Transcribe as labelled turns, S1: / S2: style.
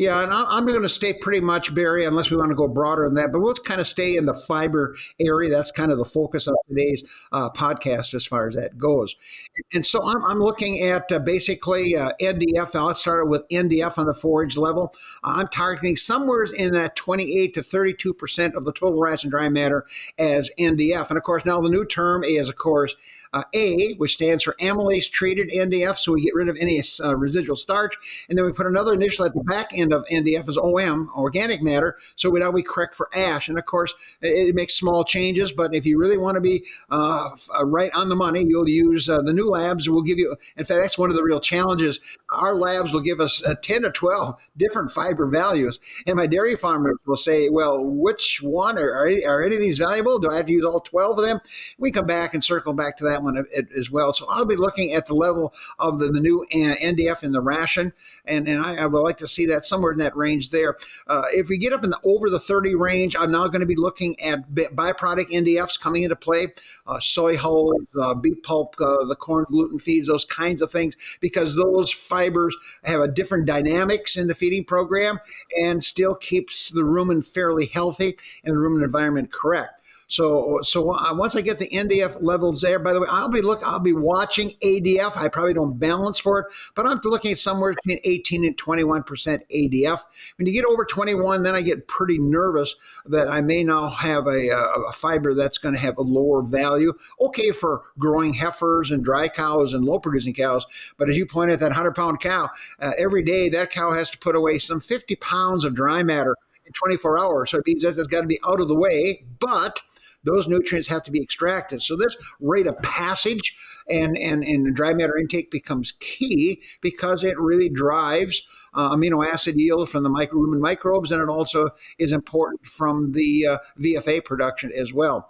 S1: Yeah, and I'm going to stay pretty much, Barry, unless we want to go broader than that. But we'll kind of stay in the fiber area. That's kind of the focus of today's podcast as far as that goes. And so I'm looking at basically NDF. Now, let's start with NDF on the forage level. I'm targeting somewhere in that 28 to 32% of the total ration dry matter as NDF. And of course, now the new term is, of course, A, which stands for amylase treated NDF. So we get rid of any residual starch. And then we put another initial at the back end of NDF as OM, organic matter. So we correct for ash. And of course, it makes small changes. But if you really want to be right on the money, you'll use the new labs. Will give you, in fact, that's one of the real challenges. Our labs will give us 10 or 12 different fiber values. And my dairy farmers will say, well, which one? Are any of these valuable? Do I have to use all 12 of them? We come back and circle back to that one as well. So I'll be looking at the level of the new NDF in the ration. And I would like to see that somewhere in that range there. If we get up in the over the 30 range, I'm now going to be looking at byproduct NDFs coming into play, soy hulls, beet pulp, the corn gluten feeds, those kinds of things, because those fibers have a different dynamics in the feeding program and still keeps the rumen fairly healthy and the rumen environment correct. So once I get the NDF levels there, by the way, I'll be watching ADF. I probably don't balance for it, but I'm looking at somewhere between 18 and 21% ADF. When you get over 21, then I get pretty nervous that I may now have a fiber that's going to have a lower value. Okay for growing heifers and dry cows and low producing cows, but as you pointed out, that 100-pound cow, every day that cow has to put away some 50 pounds of dry matter in 24 hours. So it means that it's got to be out of the way, but those nutrients have to be extracted. So this rate of passage and dry matter intake becomes key because it really drives amino acid yield from the rumen microbes, and it also is important from the VFA production as well.